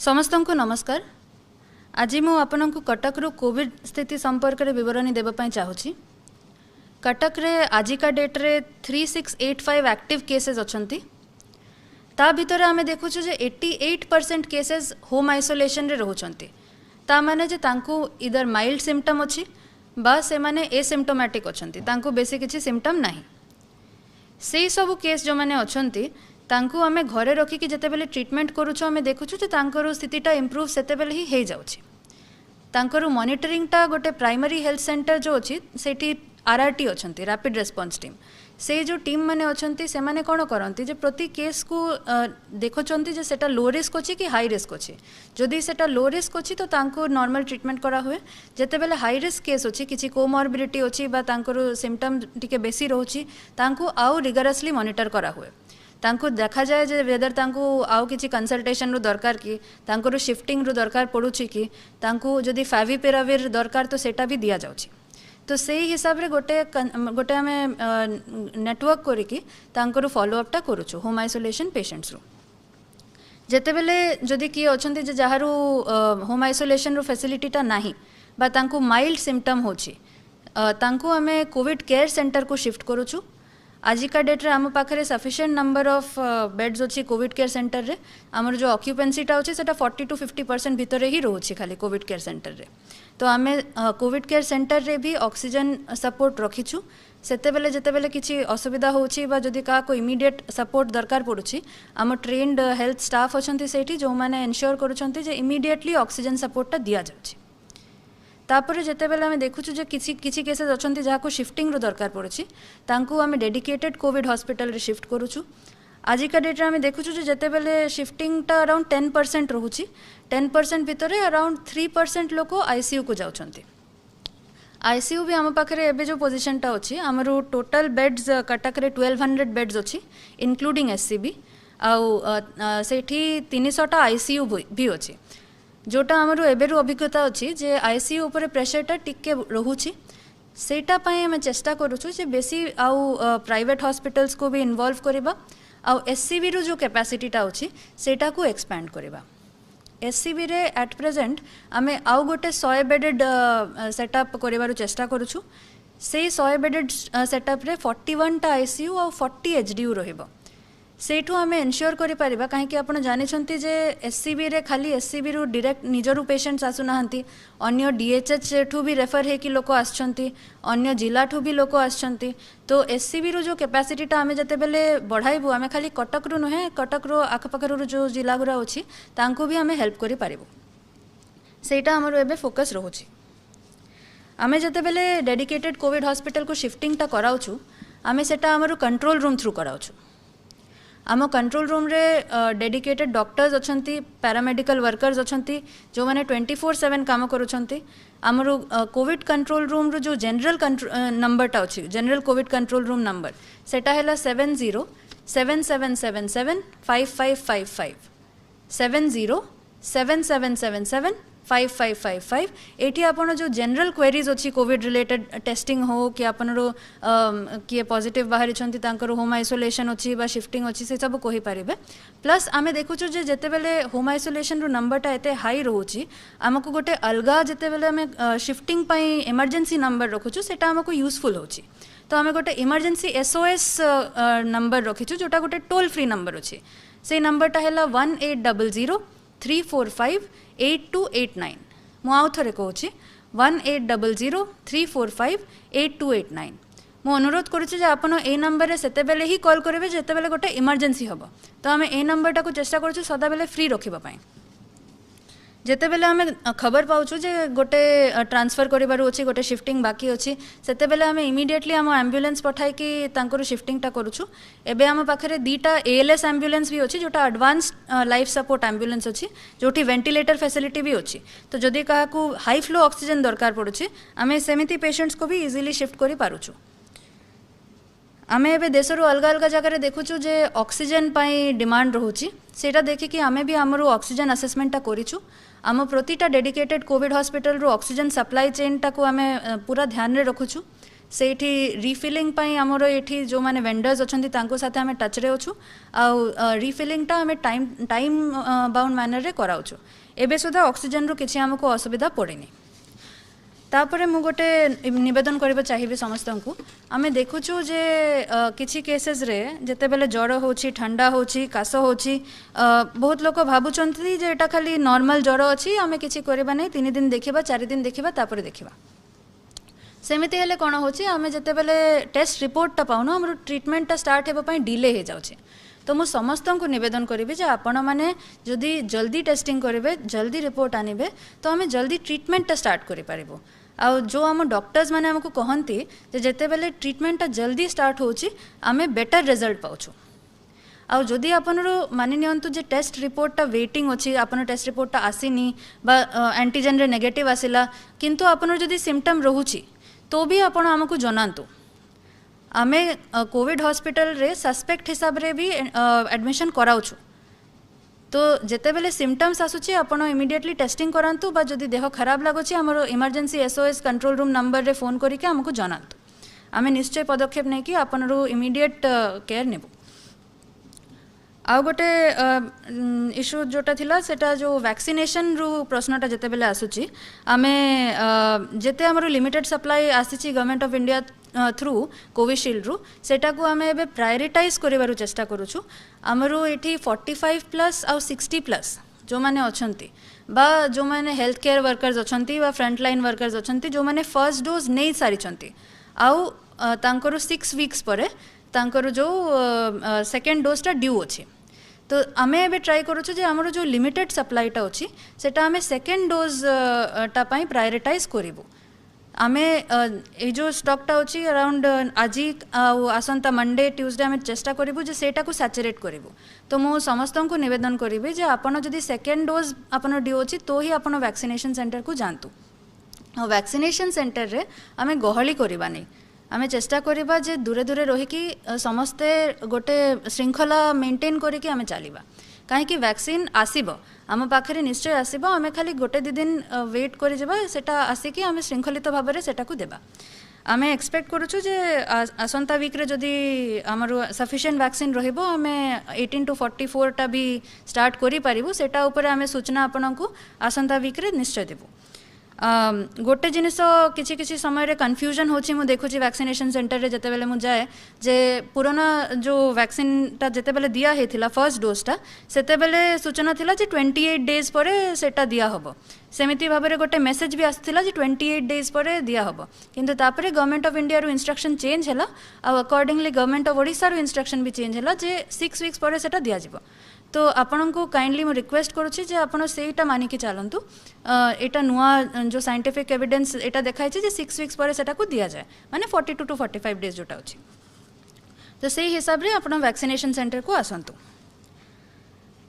समस्त को नमस्कार। आज मु आपन को कटक रो कोविड स्थिति संपर्क रे विवरणी देबा चाहूँगी। कटक रे आजिका डेट रे 3685 एक्टिव केसेस अछंती। ता भितर आमे देखुछु जे 88% केसेस होम आइसोलेशन रे रहउछंती। ता माने जे तांको इधर माइल्ड सिम्पटम अछि बा से माने एसिम्प्टोमेटिक अछंती, तांको बेसी किछि सिम्पटम नाही। से सब केस जो माने अछंती तांको आमे घरे रखी कि जते बेले ट्रीटमेंट करूछु आमे देखुछु जे तांकर स्थितिटा इम्प्रूव सेते बेले ही हे जाउछि। तांकर मॉनिटरिंगटा गोटे प्राइमरी हेल्थ सेंटर जो अछि सेठी आरआरटी अछंती, रैपिड रेस्पॉन्स टीम। से जो टीम माने अछंती से माने कोन करंती जे प्रति केस को देखोचंती जे सेटा लो रिस्क अछि कि हाई रिस्क अछि। जदि सेटा लो रिस्क अछि तो तांको नॉर्मल ट्रीटमेंट करा हुए। जते बेले हाई रिस्क केस अछि, किछि कोमॉर्बिडिटी अछि बा तांकर सिम्पटम टिके बेसी रहउछि, तांको आउ रिगरसली मॉनिटर करा हुए। तांको देखा जाए जे वेदर तांको आउ किछि कंसल्टेशन रो दरकार कि तांको शिफ्टिंग रो दरकार पड़ुछि कि तांको जदि फाविपिराविर दरकार तो सेटा भी दिया जाउछि। तो से हिसाब रे गोटे आमे नेटवर्क करिकी तांको फॉलोअपटा करूछु होम आइसोलेशन पेशेंट्स रो। जेते बेले जदि किए अछंती जे जहारू होम आइसोलेशन रो फैसिलिटीटा नाही बा तांको माइल्ड सिम्पटम होछि, तांको आमे कोविड केयर सेंटर को शिफ्ट करूछु। आजिका डेट रे आम पाखरे सफिशिएंट नंबर ऑफ बेड्स अच्छी कोविड केयर सेंटर रे। आमर जो ऑक्यूपेंसीटा अच्छे सेटा 40 to 50% भितर ही रोचे खाली कोविड केयर सेंटर रे। तो आमे कोविड केयर सेंटर रे भी ऑक्सीजन सपोर्ट रखीछु। सेते बेले जेते बेले किछि असुविधा होछि बा जदि का को इमीडिएट सपोर्ट दरकार पड़ुछि, आम ट्रेन्ड हेल्थ स्टाफ अछंती सेठी जो माने एन्श्योर करूछंती जे इमीडिएटली ऑक्सीजन सपोर्टटा दिया जाउछि। तापर जेते बेले आमे देखुछु जे किछि केसेस अछंती जहा को शिफ्टिंग रो दरकार पड़ुछि, तांको आमे डेडिकेटेड कोविड हॉस्पिटल रे शिफ्ट करूछु। आजिका डेट रे आमे देखुछु जे जेते बेले शिफ्टिंगटा अराउंड 10% रहुछि, 10% भितरे अराउंड 3% लोक आईसीयू को जाउछंती। आईसीयू भी आम पाखरे एबे जो पोजिशनटा अछि, आमरो टोटल बेड्स कटक रे 1200 बेड्स अछि इंक्लूडिंग एससीबी। आउ सेठी 300 टा आईसीयू भी अछि। जोटा आमरो एबेरु अभिज्ञता अछि जे आईसीयू ऊपर प्रेशरटा टिके रहुछि। सेटा पय हम चेष्टा करूछु जे बेसी आउ प्राइवेट हॉस्पिटल्स को भी इन्वॉल्व करिबा। आउ एससीबी रो जो कैपेसिटीटा अछि सेटा को एक्सपैंड करिबा। एससीबी रे एट प्रेजेंट आमे आउ गोटे 100 बेडेड सेटअप करिबार चेष्टा करूछु। से 100 बेडेड सेटअप रे 41 टा आईसीयू आउ 40 एचडीयू रहिबो। सेठू आमे एन्श्योर करि परिबा काहे कि आपण जानि छंती जे एससीबी रे खाली एससीबी रु डायरेक्ट निजरु पेशेंट्स आसु नाहंती, अन्य डीएचएच ठू भी रेफर हे कि लोक आछंती, अन्य जिला ठू भी लोक आछंती। तो एससीबी रु जो कैपेसिटीटा आमे जते बेले बढ़ाइबु, आमे खाली कटक रु नहे, कटक रो आखपाखर रु जो जिला गुरा अछि तांको भी आमे हेल्प करि पारिबु। सेटा हमर एबे फोकस रहउछि। आमे जते बेले डेडिकेटेड कोविड हॉस्पिटल को शिफ्टिंगटा कराउछु, आमे सेटा हमर कंट्रोल रूम थ्रू कराउछु। आम कंट्रोल रूम रे डेडिकेटेड डॉक्टर्स अछंती, पैरामेडिकल वर्कर्स अछंती जो माने 24/7 काम करूछंती। आमर कोविड कंट्रोल रूम रो जो जनरल नंबरटा अछि, general Covid control room number सेटा हैला 7077775555 7077775555। एठी आपण जो जनरल क्वेरीज अछि कोविड रिलेटेड टेस्टिंग हो कि आपनरो किए पॉजिटिव बाहरी छंती तांकर होम आइसोलेशन अछि बा शिफ्टिंग अछि से सब कहि पारिबे। प्लस आमे देखुछु जे जेते बेले होम आइसोलेशन रो नंबरटा एते हाई रहउछि, हमको गोटे अलगा जेते बेले आमे शिफ्टिंग पई इमरजेंसी नंबर रखुछु सेटा हमको यूजफुल होछि। तो आमे गोटे इमरजेंसी एसओएस नंबर रखिछु जोटा गोटे टोल फ्री नंबर अछि। से नंबरटा हैला 1800-345-8289। मु आउ थरे कहूछि 1800-345-8289। मु अनुरोध करुछि जे आपण ए नंबर रे सेते बेले ही कॉल करिवे जेते बेले गोटे इमरजेंसी हबो। तो आमे ए नंबरटा को चेष्टा करूछु सदा बेले फ्री रखिबा पई। जेते बेले आमे खबर पाउछु जे गोटे ट्रांसफर करिबारु अछि, गोटे शिफ्टिंग बाकी अछि, सेते बेले आमे इमीडिएटली आम एम्बुलेंस पठाई कि तांकर शिफ्टिंगटा करूछु। एबे आम पाखरे दीटा एएलएस एम्बुलेंस भी अछि जोटा एडवांस्ड लाइफ सपोर्ट एम्बुलेंस अछि, जोटी वेंटिलेटर फैसिलिटी भी अछि। तो जदि काहाकू हाई फ्लो ऑक्सीजन दरकार पड़ुछि, आमे सेमिति पेशेंट्स को भी इजीली शिफ्ट करि पारुछु। आमे एबे देशरो अलग अलग जगह देखुछु जे ऑक्सीजन पाई डिमांड रहउछि। सेटा देखि कि आमे भी हमरो ऑक्सीजन असेसमेंटटा करिछु। आम प्रतिटा डेडिकेटेड कोविड हॉस्पिटल रो ऑक्सीजन सप्लाई चेन टाको आमे पूरा ध्यान रे रखुछु। ସେଇଠି ରିଫିଲିଂ ପାଇଁ ଆମର ଏଠି ଯେଉଁମାନେ ଭେଣ୍ଡର୍ସ ଅଛନ୍ତି ତାଙ୍କ ସାଥେ ଆମେ ଟଚ୍ରେ ଅଛୁ ଆଉ ରିଫିଲିଂଟା ଆମେ ଟାଇମ୍ ବାଉଣ୍ଡ ମ୍ୟାନର୍ରେ କରାଉଛୁ। ଏବେ ସୁଦ୍ଧା ଅକ୍ସିଜେନ୍ରୁ କିଛି ଆମକୁ ଅସୁବିଧା ପଡ଼ିନି। तापरे मु गोटे निवेदन करबा चाहिए समस्तंकु आमे देखुछु जे किछि केसेस रे जते बेले जड़ होछि ठंडा होछि कास होछि बहुत लोक भाबुचंती जे एटा खाली नॉर्मल जड़ अछि आमे किछि करबा नै 3 दिन देखिबा 4 दिन देखिबा तापरे देखिबा सेमिति हेले कोन होछि आमे जते बेले टेस्ट रिपोर्ट ता पाउनो हमर ट्रीटमेंट ता स्टार्ट हेबा पई डिले हे जाउछि। तो मु समस्त को निवेदन करी जे आपण मैंने जदि जल्दी टेस्टिंग करेंगे जल्दी रिपोर्ट आनिबे तो आम जल्दी ट्रीटमेंट टा स्टार्ट करि पारिबो। आउ जो आम डॉक्टर्स माने हमको कहती जे जेते बेले ट्रीटमेंट टा जल्दी स्टार्ट होछि आमे बेटर रिजल्ट पाउछु। आउ जदि आपनरो मानि नियंतु जे टेस्ट रिपोर्ट टा वेटिंग अछि आपन टेस्ट रिपोर्ट टा आसीनी बा एंटीजन रे नेगेटिव आसिला किंतु आपनर जदि सिम्पटम रहुछि तो भी आपण हमको जनांतु। आमे कोविड हॉस्पिटल रे सस्पेक्ट हिसाब रे भी एडमिशन कराउछु। तो जेते बेले सिम्पटम्स आसुची आपण इमीडिएटली टेस्टिंग करांतु बा जदि देह खराब लागुची हमर emergency SOS control room number रे फोन करिके हमको जनांतु। आमे निश्चय पदक्षेप नै कि आपनरो इमीडिएट केयर नेबु। आउ गोटे इश्यू जोटा थिला सेटा जो वैक्सीनेशन रु प्रश्नटा जेते बेले आसुची आमे जेते हमर लिमिटेड सप्लाई आसीची government of India through Covishield रु सेटा को आमे एबे प्रायोरिटाइज करिवारु चेष्टा करूछु। हमरो एठी 45+ आउ 60+ जो माने अछंती बा जो माने हेल्थ केयर वर्कर्स अछंती बा फ्रंट लाइन वर्कर्स अछंती जो माने फर्स्ट डोज नै सारी छंती आउ तांकरो 6 वीक्स परे तांकर जो सेकेंड डोज टा ड्यू अच्छे। तो आमे एबे ट्राई करूछु जे हमरो जो लिमिटेड सप्लाई टा अछि सेटा आमे सेकेंड डोज टा पई प्रायोरिटाइज करिवु। आमे ए जो स्टॉक टा अछि अराउंड आजी आसंता मंडे ट्यूसडे आमे चेष्टा करिवु जे सेटा को सैचुरेट करिवु। तो मो समस्तन को निवेदन करिवि जे आपण जदि सेकेंड डोज आपण ड्यू अछि तो ही आपण वैक्सीनेशन सेंटर को जानतु। वैक्सीनेशन सेंटर रे आमे गहली करिबा नै आमे चेष्टा करिबा जे दूरे दूरे रही कि समस्ते गोटे श्रृंखला मेंटेन करिके आमे चलिबा काहे कि वैक्सीन आसीबो आम पाखरे निश्चय आसीबो आमे खाली गोटे दि दिन वेट करि जेबा सेटा आसीकी आमे श्रृंखलित भाव में सेटा को देबा। आमे एक्सपेक्ट करूछु जे आसंता वीक रे जदि हमरो सफिशिएंट वैक्सीन रहिबो आमे 18 to 44 टा भी स्टार्ट करि पारिबो सेटा ऊपर आमे सूचना आपनकु आसंता वीक रे निश्चय देबो। गोटे जिनिस किछि किछि समय रे कन्फ्यूजन होछि मु देखुछि वैक्सीनेशन सेंटर रे जते बेले मु जाए जे पुराना जो वैक्सीन ता जते बेले दिया हेथिला फर्स्ट डोज ता सेते बेले सूचना थिला जे 28 डेज परे सेटा दिया हबो। सेमिति भाबरे गोटे मेसेज भी आस्थिला जे 28 डेज परे दिया हबो किंतु तापरे गवर्नमेंट ऑफ इंडिया रो इंस्ट्रक्शन चेंज हैला आ अकॉर्डिंगली गवर्नमेंट ऑफ ओडिसा रो इंस्ट्रक्शन भी चेंज हैला जे 6 वीक्स परे सेटा दिया जिवो। तो आपन को काइंडली मु रिक्वेस्ट करूछि जे आपन सेटा मानि के चलंतु एटा नुआ जो साइंटिफिक एविडेंस एटा देखाइ छै जे 6 वीक्स परे सेटा को दिया जाय माने 42 to 45 डेज जोटा अछि। तो सेही हिसाब रे आपन वैक्सीनेशन सेंटर को आसंतु।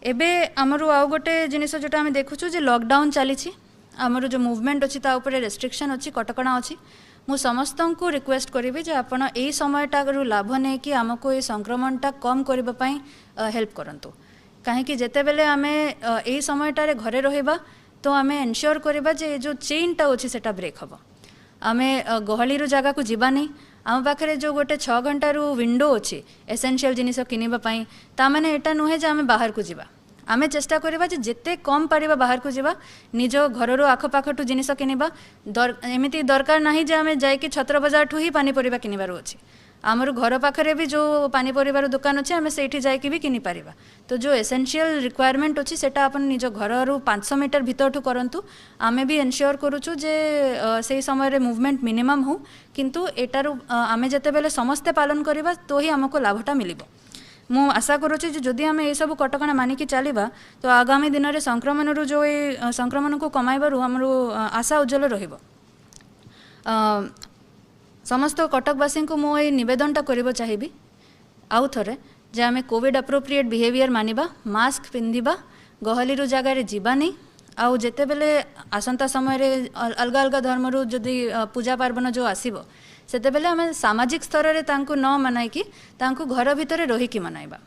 एबे हमरो आउ गोटे जिनिस जोटा हम देखुछु जे लॉकडाउन चली छी हमरो जो मूवमेंट अछि ता ऊपर रेस्ट्रिक्शन अछि कटकणा अछि मु समस्तन को रिक्वेस्ट करिवि जे आपण एई समयटा रु लाभ नै कि हमको ए संक्रमणटा कम करबा पई हेल्प करंतु कहीं जेते बेले आमे एई समयटारे घरे रहिबा तो आमे एनश्योर करबा जे जो चेनटा अछि सेटा ब्रेक हबो। आमे गहली रो जगह को जीवा नहीं आम पाखरे जो गोटे 6 घंटा रू विंडो अछि एसेंशियल जिनिस किनिबा पई ता माने एटा नुहे जे आमे बाहर को जीवा आमे चेष्टा करबा जे जेते कम पारिबा बाहर को जीवा निज घर रो आख पाखटू जिनिस किनिबा एमिति दरकार नाही जे आमे जाय कि छत्र बाजार ठू ही पानी परिबा किनिबार अछि आमर घर पाखरे भी जो पानी परिबार दुकान अच्छे आम से जाकि भी किनी पारिबा। तो जो एसेंशियल रिक्वायरमेंट अच्छी सेटा अपन निज घर रू 500 मीटर भीतर करंतु आमे भी एनश्योर करूछु जे से समय रे मूवमेंट मिनिमम हो किंतु एटारू आमे जते बेले समस्ते पालन करिबा तो ही हमको लाभटा मिलिबो। मु आशा करूछि जे जदि आमे ए सब कटकणा मानिकी चलिबा तो आगामी दिन रे संक्रमण रू जो संक्रमण को कमाइबारू हमरो आशा उज्जवल रहिबो। समस्त कटकवासी को मो नवेदनटा करबो चाहिबी आउ थरे जे आमे कोविड अप्रोप्रिएट बिहेवियर मानिबा मास्क पिंधिबा गहली रू जगह रे जीवा नहीं आउ जेते बेले आसंता समय रे अलग अलग धर्म रू जदि पूजा पार्वण जो आसीबो सेते बेले आमे सामाजिक स्तर रे तांको न मनाई कि तांको घर भितरे रही कि मनाइबा।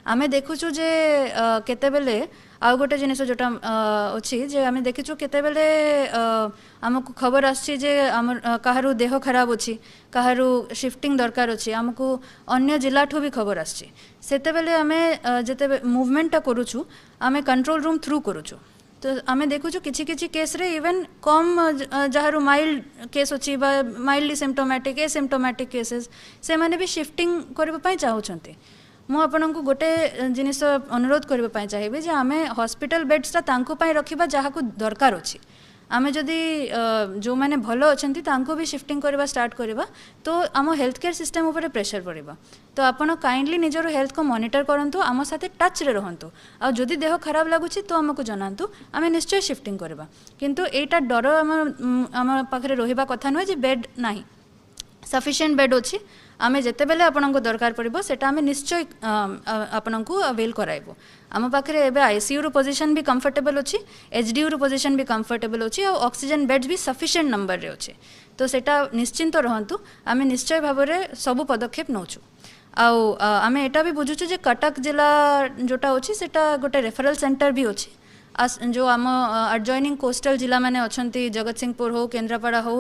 आमे देखुछु जे केते बेले आउ गोटे जिनिस जोटा अच्छी जे आम देखीचु केतेबेले आमको खबर आसी जे कहारू देह खराब अच्छी कहारू शिफ्टिंग दरकार अच्छी आमको अन्य जिला ठू भी खबर आसी सेतेबेले आमे जेते मूवमेंटा करूछु आमे कंट्रोल रूम थ्रू करूछु तो आम देखुचु किछि किछि केस रे इवन कम जहारू माइल्ड केस अच्छी माइल्डली सिम्टोमेटिक एसिम्टोमेटिक केसेस से माने भी शिफ्टिंग करबा पई चाहउछन्ते मु आपन को गोटे जिनिस अनुरोध करबा पई चाहिबे जे आमे हॉस्पिटल बेड्सटा तांको पई रखिबा जहाको दरकार अछि आमे जदि जो माने भलो अछंती तांको भी शिफ्टिंग करबा स्टार्ट करबा तो आम हेल्थ केयर सिस्टम ऊपर प्रेशर पड़िबा तो आपण काइंडली निजर हेल्थ को मॉनिटर करंतु आम साथे टच रे रहंतु आ जदि देह खराब लागुची तो हमको जनांतु आमे निश्चय शिफ्टिंग करबा किंतु एटा डर आम पाखरे रहिबा कथा न जे बेड नाही सफिशिएंट बेड अच्छी आमे जेते बेले आपन को दरकार पड़िबो सेटा आमे निश्चय आपन को अवेल कराइबो आम पाखरे एबे आईसीयू रो पोजीशन भी कंफर्टेबल अच्छी एचडीयू रो पोजीशन भी कंफर्टेबल अच्छी और ऑक्सीजन बेड्स भी सफिशिएंट नंबर रे अच्छे तो सेटा निश्चिंत रहंतु आमे निश्चय भाव में सब पदक्षेप नौछु आउ आमे एटा भी बुझुछु जे कटक जिला जोटा अच्छी सेटा गोटे रेफरल सेंटर भी अच्छी जो आम एडजॉइनिंग कोस्टल जिला माने अछंती जगत सिंहपुर हो केन्द्रापड़ा हो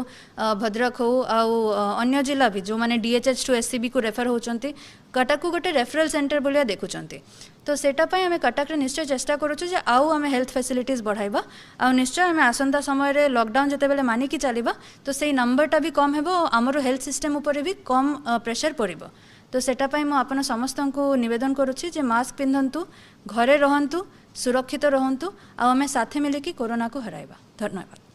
भद्रक हो आउ अन्य जिला भी जो माने डीएचएच टू एससीबी को रेफर होचंती कटक को गोटे रेफरल सेंटर बोलिया देखुचंती तो सेटा पई आमे कटक रे निश्चय चेष्टा करूछु जे आउ आमे हेल्थ फैसिलिटीज बढ़ाइबा आ निश्चय आमे आसंता समय रे लॉकडाउन जते बेले मानि की चलीबा तो सेही नंबरटा भी कम हेबो हमरो हेल्थ सिस्टम ऊपर भी कम प्रेशर पड़िबो तो सेटा पई मु आपन समस्त को निवेदन करूछि जे मास्क पिंधंतु घरे रहंतु सुरक्षित रहंतु आ आमे साथे मिले कि कोरोना को हराइबा धन्यवाद।